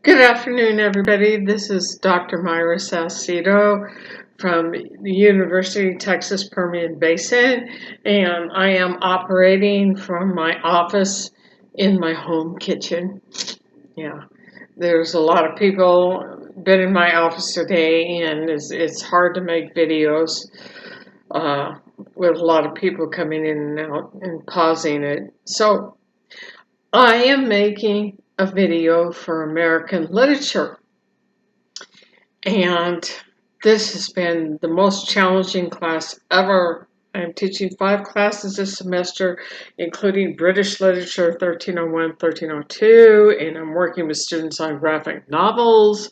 Good afternoon, everybody. This is Dr. Myra Salcedo from the University of Texas Permian Basin, and I am operating from my office in my home kitchen. Yeah, there's a lot of people been in my office today, and it's hard to make videos with a lot of people coming in and out and pausing it. So I am making a video for American literature. And this has been the most challenging class ever. I'm teaching 5 classes this semester, including British Literature 1301, 1302, and I'm working with students on graphic novels.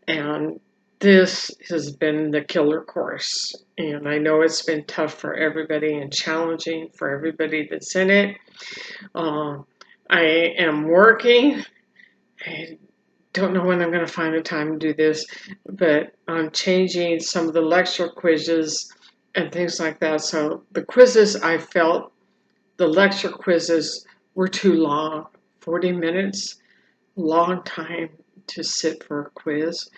And this has been the killer course. And I know it's been tough for everybody and challenging for everybody that's in it. I am working. I don't know when I'm going to find the time to do this, but I'm changing some of the lecture quizzes and things like that. So the quizzes, I felt the lecture quizzes were too long, 40 minutes, long time to sit for a quiz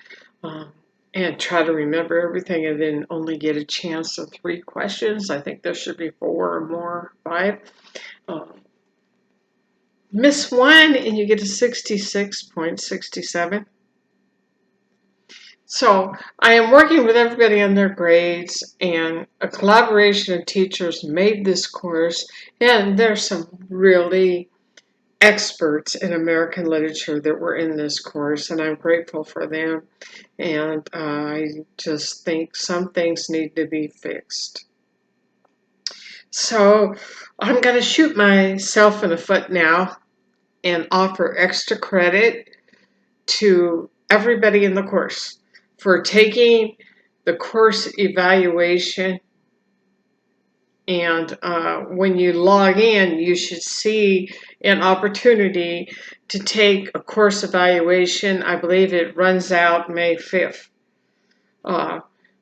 and try to remember everything and then only get a chance of 3 questions. I think there should be 4 or more, 5. Miss one and you get a 66.67. So I am working with everybody on their grades, and a collaboration of teachers made this course, and there's some really experts in American literature that were in this course, and I'm grateful for them. And I just think some things need to be fixed. So I'm going to shoot myself in the foot now and offer extra credit to everybody in the course for taking the course evaluation. And when you log in, you should see an opportunity to take a course evaluation. I believe it runs out May 5th.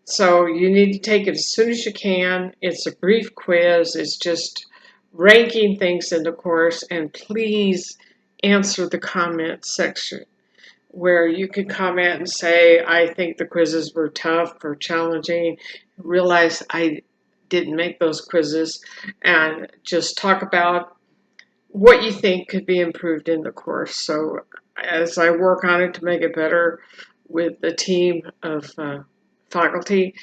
So you need to take it as soon as you can. It's a brief quiz. It's just ranking things in the course, and please answer the comment section where you can comment and say, I think the quizzes were tough or challenging. Realize I didn't make those quizzes, and just talk about what you think could be improved in the course. So as I work on it to make it better with the team of faculty,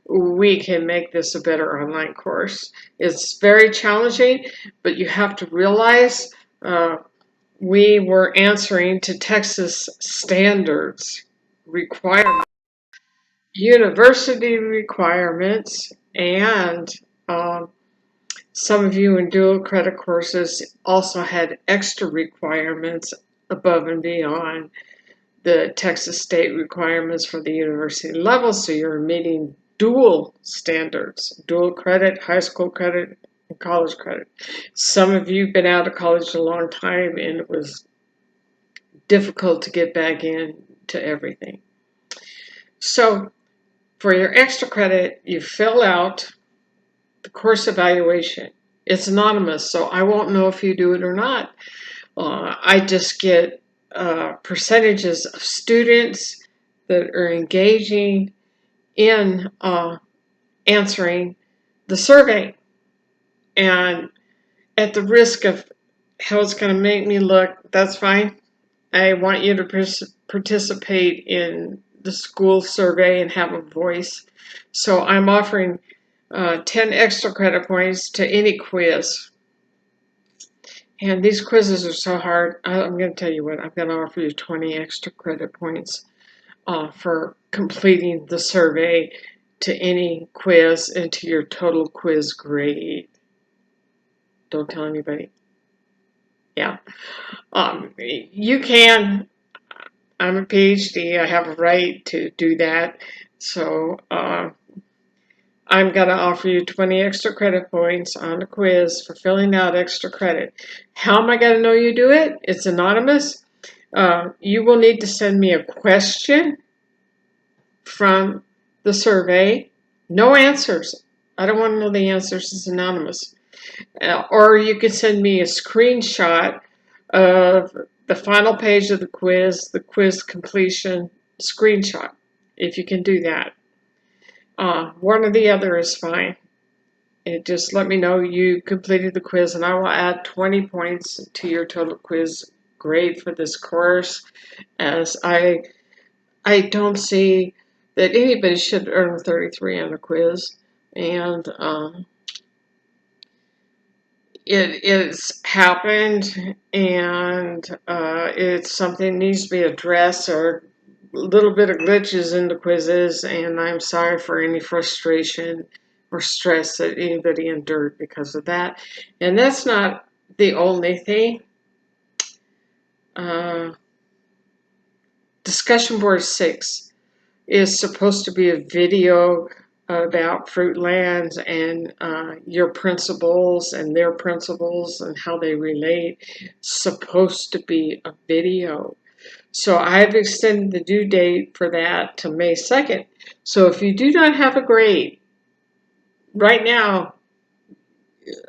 we can make this a better online course. It's very challenging, but you have to realize we were answering to Texas standards requirements, university requirements, and some of you in dual credit courses also had extra requirements above and beyond the Texas state requirements for the university level, so you're meeting dual standards, dual credit, high school credit, and college credit. Some of you have been out of college a long time, and it was difficult to get back into everything. So for your extra credit, you fill out the course evaluation. It's anonymous, so I won't know if you do it or not. I just get percentages of students that are engaging in answering the survey. And at the risk of how it's going to make me look, that's fine. I want you to participate in the school survey and have a voice. So I'm offering 10 extra credit points to any quiz. And these quizzes are so hard. I'm going to tell you what, I'm going to offer you 20 extra credit points for completing the survey to any quiz and to your total quiz grade. Don't tell anybody. Yeah. You can. I'm a PhD. I have a right to do that. So I'm going to offer you 20 extra credit points on the quiz for filling out extra credit. How am I going to know you do it? It's anonymous. You will need to send me a question from the survey. No answers. I don't want to know the answers. It's anonymous. Or you can send me a screenshot of the final page of the quiz completion screenshot, if you can do that. One or the other is fine. And just let me know you completed the quiz, and I will add 20 points to your total quiz grade for this course, as I don't see that anybody should earn 33 on a quiz. And it's happened, and it's something that needs to be addressed, or a little bit of glitches in the quizzes, and I'm sorry for any frustration or stress that anybody endured because of that. And that's not the only thing. Discussion board 6 is supposed to be a video about Fruitlands and your principles and their principles and how they relate. Supposed to be a video. So I've extended the due date for that to May 2nd. So if you do not have a grade right now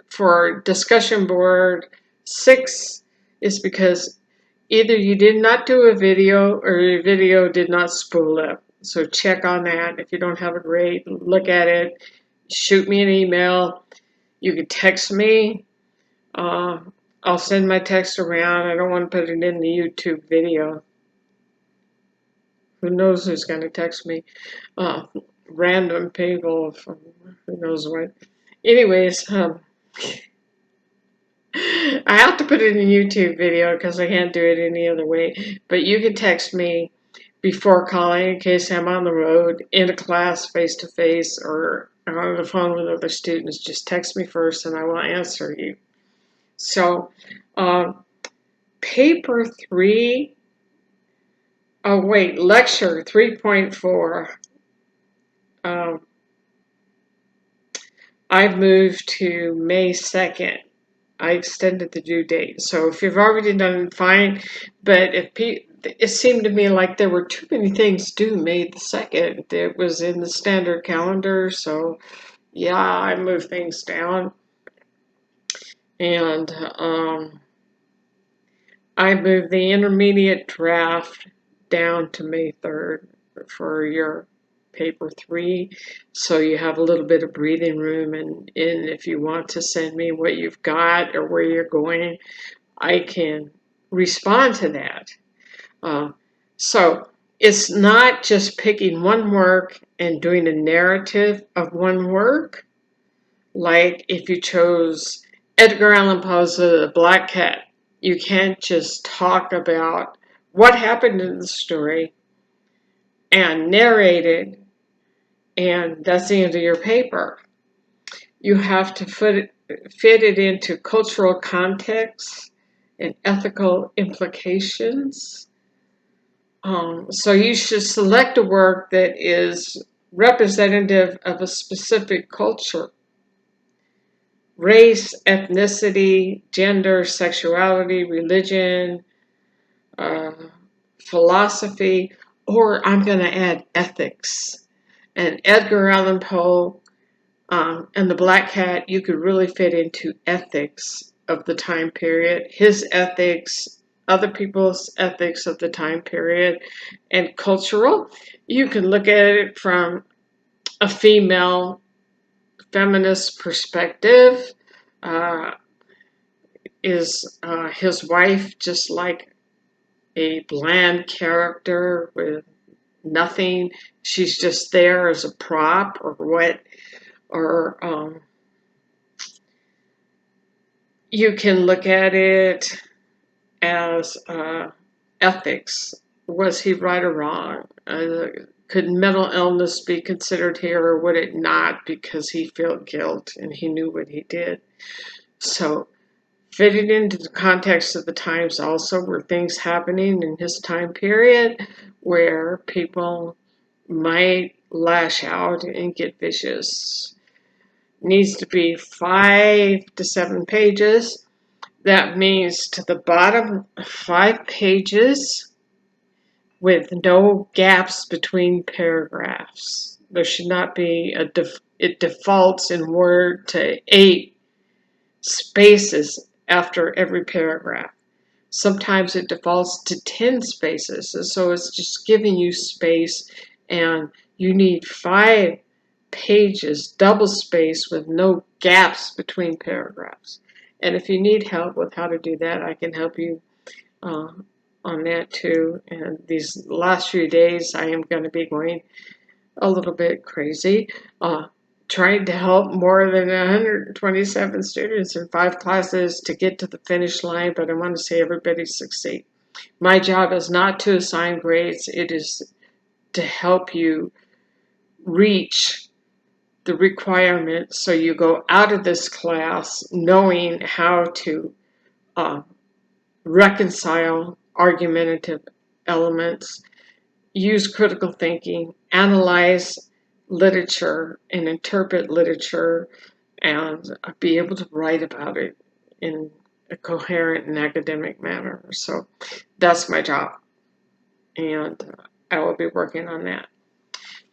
for discussion board 6, is because either you did not do a video or your video did not spool up. So check on that. If you don't have a grade, look at it. Shoot me an email. You can text me. I'll send my text around. I don't want to put it in the YouTube video. Who knows who's going to text me? Random people from who knows what. Anyways, I have to put it in a YouTube video because I can't do it any other way. But you can text me before calling in case I'm on the road, in a class, face-to-face, or on the phone with other students. Just text me first and I will answer you. So, paper 3, lecture 3.4. I've moved to May 2nd. I extended the due date. So if you've already done it, fine. But it seemed to me like there were too many things due May the 2nd. It was in the standard calendar. So yeah, I moved things down. And I moved the intermediate draft down to May 3rd for your paper 3, so you have a little bit of breathing room, and if you want to send me what you've got or where you're going, I can respond to that. So it's not just picking one work and doing a narrative of one work. Like if you chose Edgar Allan Poe's The Black Cat, you can't just talk about what happened in the story and narrate it, and that's the end of your paper. You have to fit it into cultural context and ethical implications. So you should select a work that is representative of a specific culture. Race, ethnicity, gender, sexuality, religion, philosophy, or I'm going to add ethics. And Edgar Allan Poe and The Black Cat, you could really fit into ethics of the time period, his ethics, other people's ethics of the time period, and cultural. You can look at it from a female feminist perspective. Is his wife just like a bland character with nothing? She's just there as a prop, or what? Or you can look at it as ethics. Was he right or wrong? Could mental illness be considered here, or would it not, because he felt guilt and he knew what he did? So fit it into the context of the times also. Were things happening in his time period where people might lash out and get vicious? Needs to be 5 to 7 pages. That means to the bottom 5 pages with no gaps between paragraphs. There should not be it defaults in Word to 8 spaces after every paragraph. Sometimes it defaults to 10 spaces, and so it's just giving you space, and you need 5 pages, double space with no gaps between paragraphs. And if you need help with how to do that, I can help you uh, on that too. And these last few days, I am going to be going a little bit crazy, trying to help more than 127 students in 5 classes to get to the finish line, but I want to see everybody succeed. My job is not to assign grades, it is to help you reach the requirements so you go out of this class knowing how to uh, reconcile argumentative elements, use critical thinking, analyze literature and interpret literature, and be able to write about it in a coherent and academic manner. So that's my job, and I will be working on that.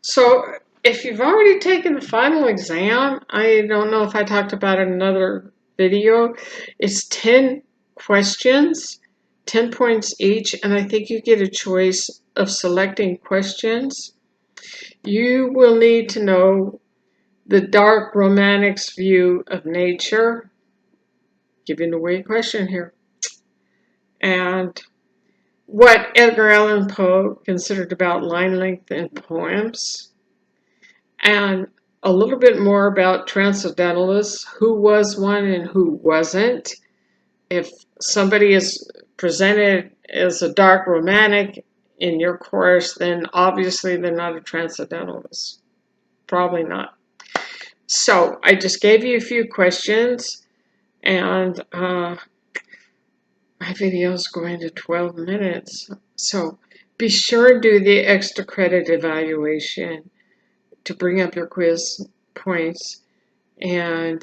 So if you've already taken the final exam, I don't know if I talked about it in another video, it's 10 questions, 10 points each, and I think you get a choice of selecting questions. You will need to know the dark romantic's view of nature, giving away a question here, and what Edgar Allan Poe considered about line length in poems, and a little bit more about transcendentalists, who was one and who wasn't. If somebody is presented as a dark romantic in your course, then obviously they're not a transcendentalist. Probably not. So I just gave you a few questions, and my video is going to 12 minutes. So be sure to do the extra credit evaluation to bring up your quiz points. And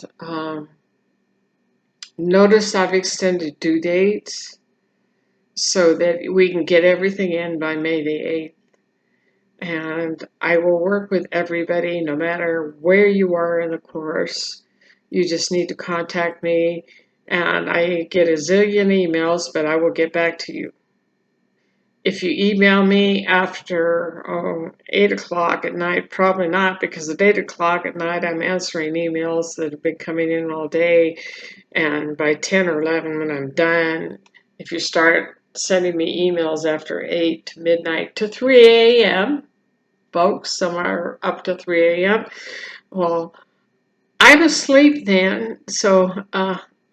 notice I've extended due dates so that we can get everything in by May the 8th. And I will work with everybody no matter where you are in the course. You just need to contact me, and I get a zillion emails, but I will get back to you. If you email me after 8 o'clock at night, probably not, because at 8 o'clock at night I'm answering emails that have been coming in all day, and by 10 or 11 when I'm done, if you start sending me emails after 8 to midnight to 3 a.m., folks, some are up to 3 a.m., well, I'm asleep then, so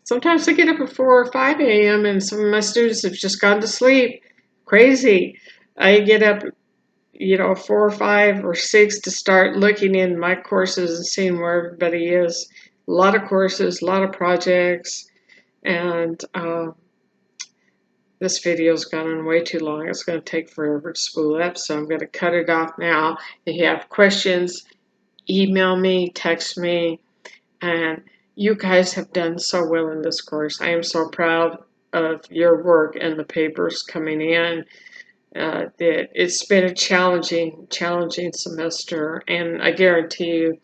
sometimes I get up at 4 or 5 a.m. and some of my students have just gone to sleep. Crazy. I get up, 4 or 5 or 6 to start looking in my courses and seeing where everybody is. A lot of courses, a lot of projects, and this video's gone on way too long. It's going to take forever to spool up, so I'm going to cut it off now. If you have questions, email me, text me, and you guys have done so well in this course. I am so proud of your work and the papers coming in. It's been a challenging semester, and I guarantee you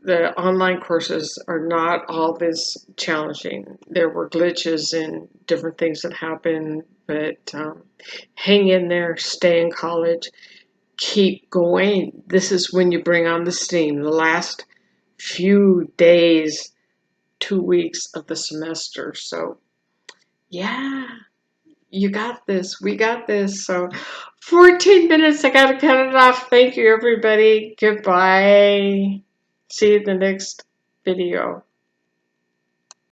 the online courses are not all this challenging. There were glitches and different things that happened, but hang in there, stay in college, keep going. This is when you bring on the steam. The last few days, 2 weeks of the semester. So, yeah, you got this. We got this. So, 14 minutes. I got to cut it off. Thank you, everybody. Goodbye. See you in the next video.